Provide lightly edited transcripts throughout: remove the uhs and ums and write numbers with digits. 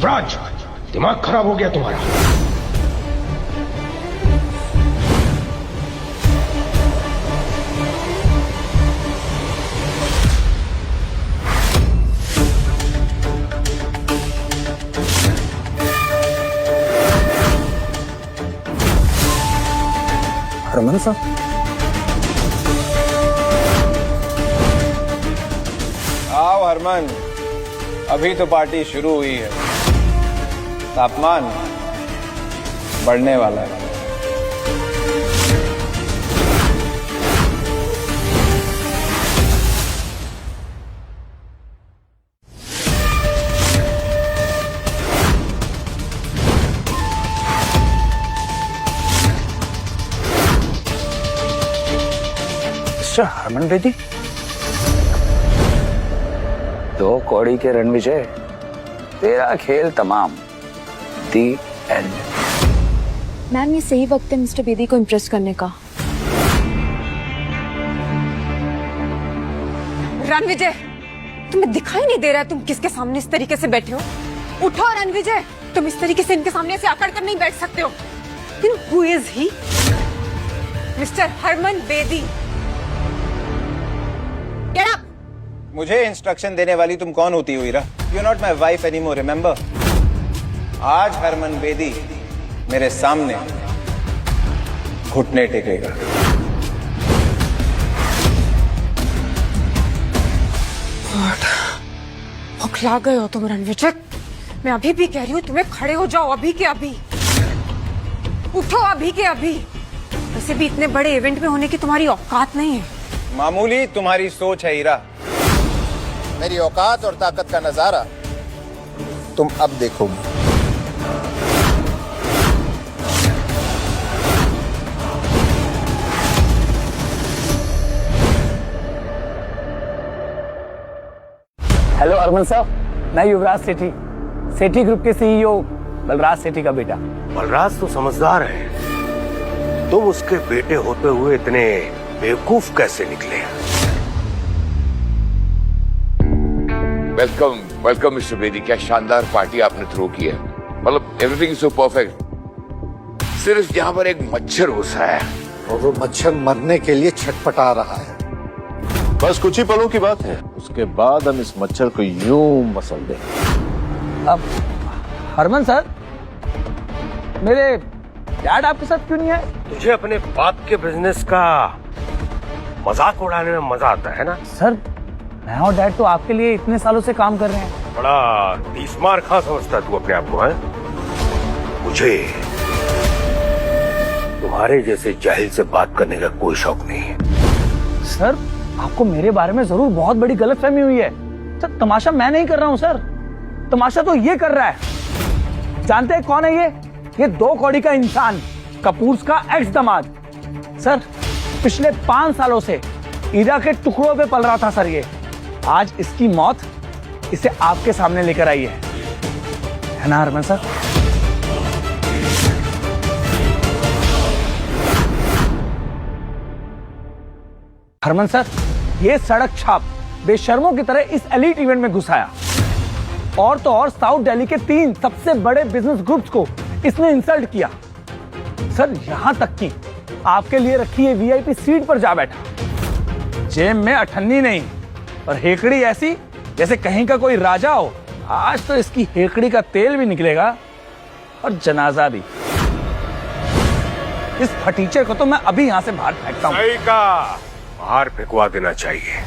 युवराज, दिमाग खराब हो गया तुम्हारा। हरमन साहब, आओ हरमन, अभी तो पार्टी शुरू हुई है। तापमान बढ़ने वाला है। मिस्टर हरमन बेदी, 2 कौड़ी के रणविजय, तेरा खेल तमाम। दी एंड। मैम, ये सही वक्त है मिस्टर बेदी को इम्प्रेस करने का। रणविजय, तुम्हें दिखाई नहीं दे रहा है तुम किसके सामने इस तरीके से बैठे हो? उठो रणविजय, तुम इस तरीके से इनके सामने ऐसे आकड़ कर नहीं बैठ सकते हो। Who is he? Mister Harman Bedi. Get up. मुझे इंस्ट्रक्शन देने वाली तुम कौन होती हो Ira? You not my wife any more, remember? आज हरमन बेदी मेरे सामने घुटने टेकेगा। बौखला गए हो तुम रणविजय। मैं अभी भी कह रही हूँ तुम्हें खड़े हो जाओ, अभी के अभी। उठो अभी के अभी। वैसे भी इतने बड़े इवेंट में होने की तुम्हारी औकात नहीं है। मामूली तुम्हारी सोच है ईरा। मेरी औकात और ताकत का नजारा तुम अब देखोगी। हेलो हरमन साहब, मैं युवराज सेठी, सेठी ग्रुप के सीईओ बलराज सेठी का बेटा। बलराज तो समझदार है, तुम उसके बेटे होते हुए इतने बेवकूफ कैसे निकले? वेलकम वेलकम मिस्टर बेदी, क्या शानदार पार्टी आपने थ्रो की है। मतलब एवरीथिंग इज सो परफेक्ट। सिर्फ यहाँ पर एक मच्छर घुसा है और वो मच्छर मरने के लिए छटपटा रहा है। बस कुछ ही पलों की बात है, उसके बाद हम इस मच्छर को यूं मसल देंगे। अब हरमन सर, मेरे डैड आपके साथ क्यों नहीं आए? तुझे अपने बाप के बिजनेस का मजाक उड़ाने में मजा आता है ना? सर, मैं और डैड तो आपके लिए इतने सालों से काम कर रहे हैं। बड़ा तीसमार खां समझता है तू अपने आप को, है? मुझे तुम्हारे जैसे जाहिल से बात करने का कोई शौक नहीं है। सर, आपको मेरे बारे में जरूर बहुत बड़ी गलतफहमी हुई है। सर, तमाशा मैं नहीं कर रहा हूँ सर, तमाशा तो ये कर रहा है। जानते हैं कौन है ये? ये 2 कौड़ी का इंसान, कपूर का एक्स दामाद। सर, पिछले 5 सालों से ईरा के टुकड़ों पे पल रहा था सर ये। आज इसकी मौत इसे आपके सामने लेकर आई है ना हरमन सर? हरमन सर, ये सड़क छाप बेशर्मों की तरह इस एलीट इवेंट में घुसाया, और तो और साउथ दिल्ली के 3 सबसे बड़े बिजनेस ग्रुप्स को इसने इंसल्ट किया। सर, यहां तक कि आपके लिए रखी है वीआईपी सीट पर जा बैठा। जेब में अठन्नी नहीं और हेकड़ी ऐसी जैसे कहीं का कोई राजा हो। आज तो इसकी हेकड़ी का तेल भी निकलेगा और जनाजा भी। इस फटीचर को तो मैं अभी यहां से बाहर फेंकता हूं। सही का बाहर फेंकवा देना चाहिए,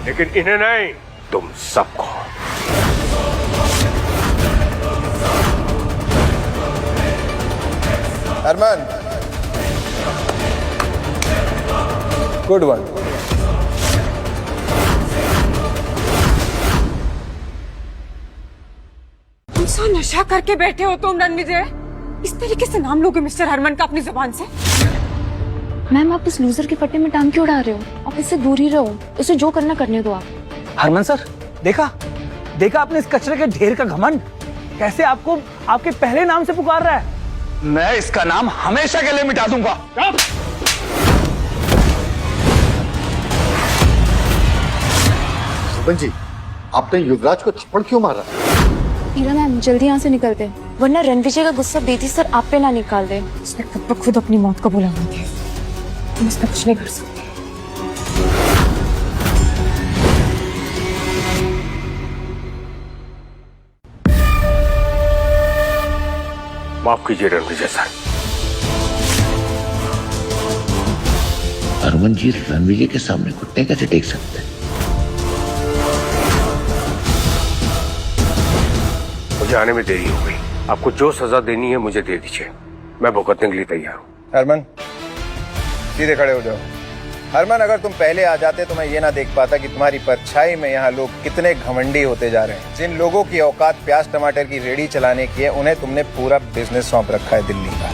लेकिन इन्हें नहीं, तुम सबको। Harman, good one. कौन सा नशा करके बैठे हो तुम रणविजय? इस तरीके से नाम लोगे मिस्टर हरमन का अपनी जुबान से? मैम, आप इस लूजर के पट्टे में टांग क्यों उड़ा रहे हो? आप इससे दूर ही रहो, इसे जो करना करने दो आप। हरमन सर, देखा आपने इस कचरे के ढेर का घमंड, कैसे आपको आपके पहले नाम से पुकार रहा है। मैं इसका नाम हमेशा के लिए मिटा दूंगा। सरपंच जी, आपने युवराज को थप्पड़ क्यों मारा? ईरा मैम जल्दी यहाँ से निकलते हैं, वरना रणविजय का गुस्सा बेदी सर आप पे ना निकाल दे। उसने खुद ब खुद अपनी मौत कबूला हुई है, तुम इसका कुछ नहीं कर सकते। माफ कीजिए रणविजय सर। हरमन जी रणविजय के सामने घुटने कैसे टेक सकते हैं? मुझे आने में देरी हो गई। आपको जो सजा देनी है मुझे दे दीजिए, मैं भुगतने के लिए तैयार हूँ। हरमन सीधे खड़े हो जाओ। हरमन, अगर तुम पहले आ जाते तो मैं ये ना देख पाता कि तुम्हारी परछाई में यहाँ लोग कितने घमंडी होते जा रहे हैं। जिन लोगों की औकात प्याज टमाटर की रेडी चलाने की है, उन्हें तुमने पूरा बिजनेस सौंप रखा है दिल्ली का।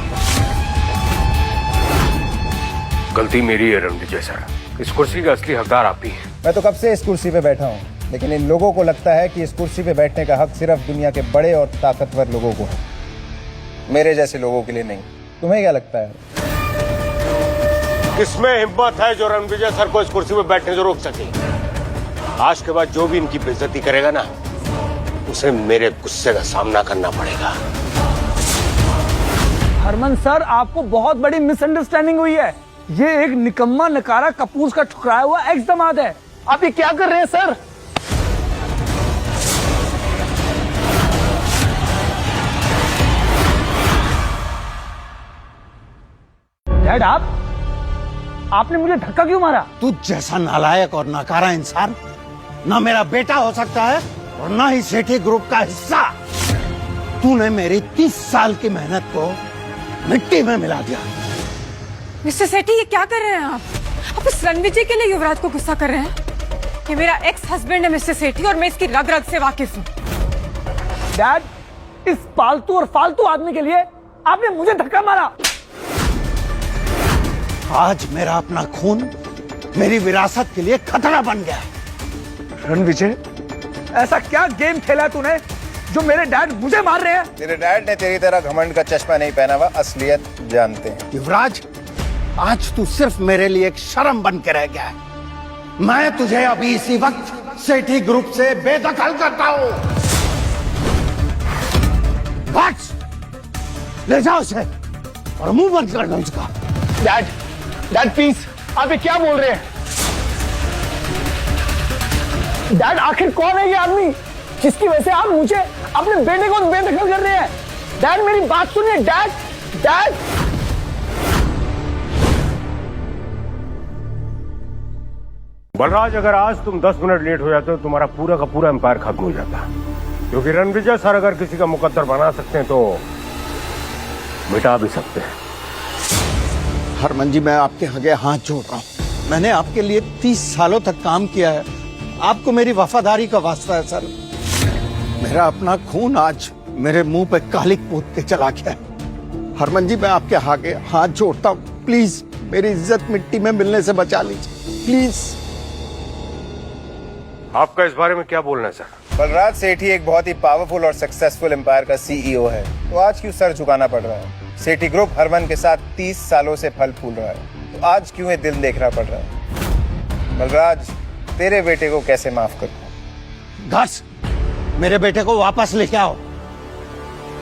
गलती मेरी है रणविजय सर। इस कुर्सी का असली हकदार आप ही हैं। मैं तो कब से इस कुर्सी पे बैठा हूँ, लेकिन इन लोगों को लगता है कि इस कुर्सी पे बैठने का हक सिर्फ दुनिया के बड़े और ताकतवर लोगों को है, मेरे जैसे लोगों के लिए नहीं। तुम्हें क्या लगता है? किसमें हिम्मत है जो रणविजय सर को इस कुर्सी पे बैठने से रोक सके? आज के बाद जो भी इनकी बेइज्जती करेगा ना, उसे मेरे गुस्से का सामना करना पड़ेगा। हरमन सर, आपको बहुत बड़ी मिसअंडरस्टैंडिंग हुई है। ये एक निकम्मा नकारा कपूर का ठुकराया हुआ एक्स दामाद है। आप ये क्या कर रहे हैं सर? डैड, आपने मुझे धक्का क्यों मारा? तू जैसा नालायक और नकारा इंसान ना मेरा बेटा हो सकता है और ना ही सेठी ग्रुप का हिस्सा। तूने मेरी 30 साल की मेहनत को मिट्टी में मिला दिया। मिस्टर सेठी, ये क्या कर रहे हैं आप इस रणविजय के लिए युवराज को गुस्सा कर रहे हैं? ये मेरा एक्स हस्बैंड है मिस्टर सेठी, और मैं इसकी रग रग से वाकिफ हूँ। डैड, इस पालतू और फालतू आदमी के लिए आपने मुझे धक्का मारा। आज मेरा अपना खून मेरी विरासत के लिए खतरा बन गया। रणविजय, ऐसा क्या गेम खेला है तूने जो मेरे डैड मुझे मार रहे हैं? तेरे डैड ने तेरी तरह घमंड का चश्मा नहीं पहना हुआ, असलियत जानते हैं। युवराज, आज तू सिर्फ मेरे लिए एक शर्म बन के रह गया है। मैं तुझे अभी इसी वक्त सेठी ग्रुप से बेदखल करता हूँ। ले जाओ उसे और मुंह बंद कर दो उसका। डैड प्लीज, आप ये क्या बोल रहे हैं? डैड, आखिर कौन है ये आदमी जिसकी वजह से आप मुझे अपने बेटे को बेदखल कर रहे हैं? डैड, मेरी बात सुनिए। डैड बलराज, अगर आज तुम 10 मिनट लेट हो जाते हो, तुम्हारा पूरा का पूरा एम्पायर खत्म हो जाता। क्योंकि रणविजय सर अगर किसी का मुकद्दर बना सकते हैं तो मिटा भी सकते हैं। हरमन जी, मैं आपके आगे हाथ जोड़ रहा हूँ। मैंने आपके लिए 30 सालों तक काम किया है। आपको मेरी वफादारी का वास्ता है सर। मेरा अपना खून आज मेरे मुंह पे कालिक पोत के चला गया है। हरमन जी, मैं आपके आगे हाथ जोड़ता हूँ, प्लीज मेरी इज्जत मिट्टी में मिलने से बचा लीजिए, प्लीज। आपका इस बारे में क्या बोलना है सर? बलराज सेठी एक बहुत ही पावरफुल और सक्सेसफुल एम्पायर का सीईओ है, तो आज क्यों सर झुकाना पड़ रहा है? सेठी ग्रुप हरमन के साथ 30 सालों से फल फूल रहा है, तो आज क्यों ये दिल देखना पड़ रहा है? बलराज, तेरे बेटे को कैसे माफ करूं? घस, मेरे बेटे को वापस लेके आओ।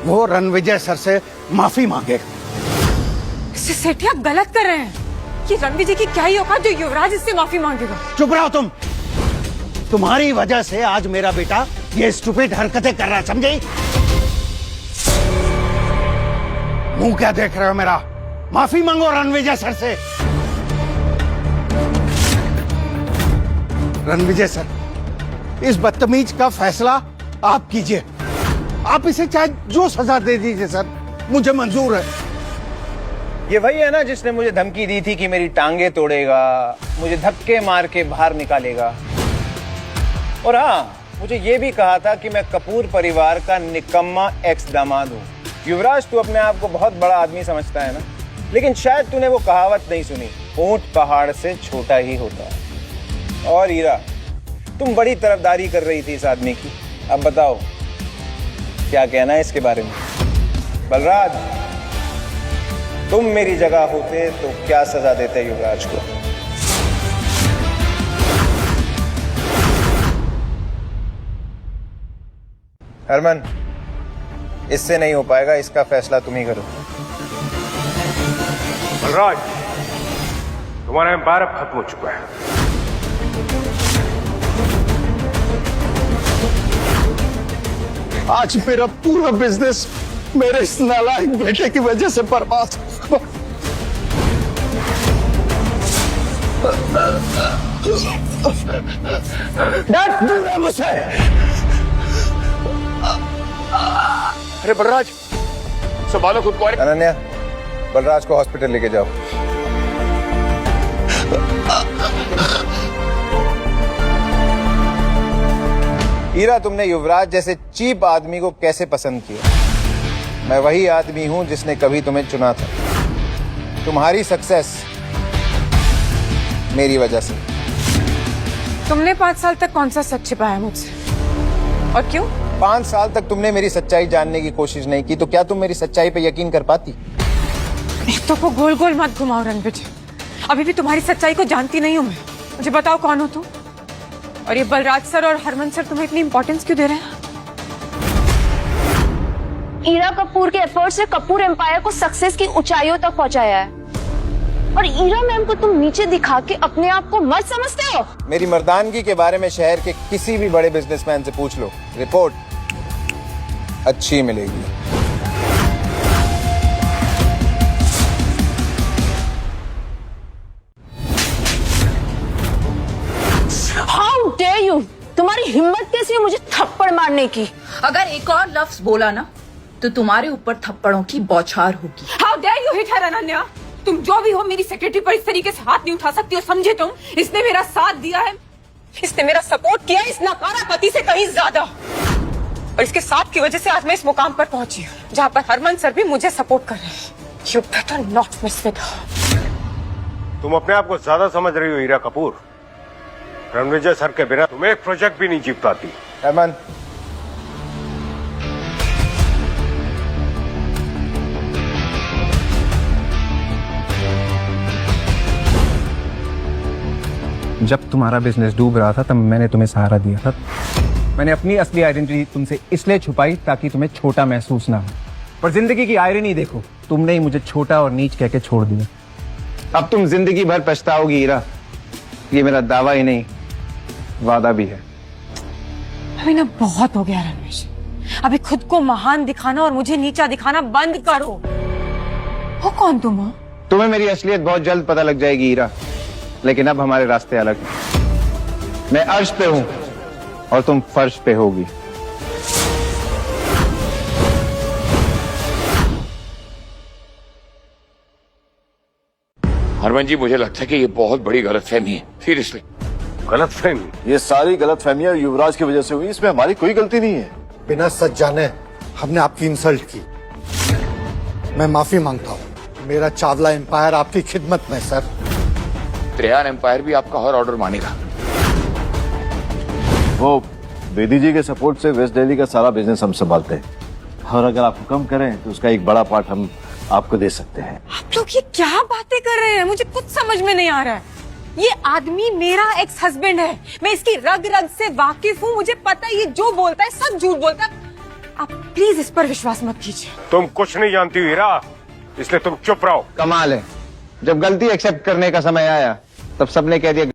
वो रणविजय सर से माफी मांगेगा। मिस्टर सेठी, आप गलत कर रहे हैं। ये रणविजय की क्या ही औकात जो युवराज इससे माफी मांगेगा? चुप रहो तुम। तुम्हारी वजह से आज मेरा बेटा ये स्टूपिड हरकतें कर रहा है, समझे? मुंह क्या देख रहे हो मेरा? माफी मांगो रणविजय सर से। रणविजय सर, इस बदतमीज का फैसला आप कीजिए। आप इसे चाहे जो सजा दे दीजिए सर, मुझे मंजूर है। ये वही है ना जिसने मुझे धमकी दी थी कि मेरी टांगे तोड़ेगा, मुझे धक्के मार के बाहर निकालेगा, और हाँ, मुझे ये भी कहा था कि मैं कपूर परिवार का निकम्मा एक्स दामाद हूँ। युवराज, तू अपने आप को बहुत बड़ा आदमी समझता है ना, लेकिन शायद तूने वो कहावत नहीं सुनी, ऊंट पहाड़ से छोटा ही होता है। और हीरा, तुम बड़ी तरफदारी कर रही थी इस आदमी की, अब बताओ क्या कहना है इसके बारे में? बलराज, तुम मेरी जगह होते तो क्या सजा देते युवराज को? हरमन, इससे नहीं हो पाएगा, इसका फैसला तुम ही करो। बलराज, तुम्हारा एम्पायर अब खत्म हो चुका है। आज मेरा पूरा बिजनेस मेरे इस नालायक बेटे की वजह से बर्बाद हुआ। दूर है मुझसे। अरे बलराज, संभालो खुद को। अनन्या, बलराज को हॉस्पिटल लेके जाओ। हीरा, तुमने युवराज जैसे चीप आदमी को कैसे पसंद किया? मैं वही आदमी हूं जिसने कभी तुम्हें चुना था। तुम्हारी सक्सेस मेरी वजह से। तुमने 5 साल तक कौन सा सच छिपाया मुझसे, और क्यों? 5 साल तक तुमने मेरी सच्चाई जानने की कोशिश नहीं की, तो क्या तुम मेरी सच्चाई पे यकीन कर पाती? रिश्तों को गोल गोल मत घुमाओ रणविजय। अभी भी तुम्हारी सच्चाई को जानती नहीं हूं मैं। मुझे बताओ कौन हो तुम, और ये बलराज सर और हरमन सर तुम्हें इतनी इंपॉर्टेंस क्यों दे रहे हैं? ईरा कपूर के एफर्ट से कपूर एम्पायर को सक्सेस की ऊंचाइयों तक पहुंचाया है, और ईरा मैम को तुम नीचे दिखा के अपने आप को मर्द समझते हो। मेरी मर्दानगी के बारे में शहर के किसी भी बड़े बिजनेसमैन से पूछ लो, रिपोर्ट अच्छी मिलेगी। हाउ डेयर यू, तुम्हारी हिम्मत कैसी है मुझे थप्पड़ मारने की? अगर एक और लफ्ज बोला ना तो तुम्हारे ऊपर थप्पड़ों की बौछार होगी। हाउ डेयर यू हिट हर अनन्या। तुम जो भी हो, मेरी सेक्रेटरी पर इस तरीके से हाथ नहीं उठा सकती हो, समझे तुम? इसने मेरा साथ दिया है, इसने मेरा सपोर्ट किया इस नकारा पति से कहीं ज्यादा, और इसके साथ की वजह से आज मैं इस मुकाम पर पहुंची हूँ जहाँ पर हरमन सर भी मुझे सपोर्ट कर रहे हैं। You better not mess with her. तुम अपने आप को ज्यादा समझ रही हो हीरा कपूर। रणविजय सर के बिना तुम एक प्रोजेक्ट भी नहीं जीत पाती। हरमन, जब तुम्हारा बिजनेस डूब रहा था तब मैंने तुम्हें सहारा दिया था। मैंने अपनी असली आइडेंटिटी तुमसे इसलिए छुपाई ताकि तुम्हें छोटा महसूस ना हो, पर जिंदगी की आयरनी देखो, तुमने ही मुझे छोटा और नीच कह के छोड़ दिया। अब तुम जिंदगी भर पछताओगी हीरा, ये मेरा दावा ही नहीं वादा भी है। अभी ना बहुत हो गया रणविजय, अभी खुद को महान दिखाना और मुझे नीचा दिखाना बंद करो। हो कौन तुम हो? तुम्हें मेरी असलियत बहुत जल्द पता लग जाएगी हीरा, लेकिन अब हमारे रास्ते अलग हैं। मैं अर्श पे हूं और तुम फर्श पे होगी। हरमन जी, मुझे लगता है कि ये बहुत बड़ी गलतफहमी है। सीरियसली गलतफहमी? ये सारी गलतफहमियां युवराज की वजह से हुई, इसमें हमारी कोई गलती नहीं है। बिना सच जाने हमने आपकी इंसल्ट की। मैं माफी मांगता हूँ। मेरा चावला एम्पायर आपकी खिदमत में सर। त्रेयान एम्पायर भी आपका हर ऑर्डर मानेगा। वो बेदी जी के सपोर्ट से वेस्ट दिल्ली का सारा बिजनेस हम संभालते हैं, और अगर आप हुक्म करें तो उसका एक बड़ा पार्ट हम आपको दे सकते हैं। आप लोग ये क्या बातें कर रहे हैं? मुझे कुछ समझ में नहीं आ रहा है। ये आदमी मेरा एक्स हस्बैंड है, मैं इसकी रग रग से वाकिफ हूँ, मुझे पता है ये जो बोलता है सब झूठ बोलता है। आप प्लीज इस पर विश्वास मत कीजिए। तुम कुछ नहीं जानती हो हीरा, इसलिए तुम चुप रहो। कमाल है, जब गलती एक्सेप्ट करने का समय आया तब सबने कह दिया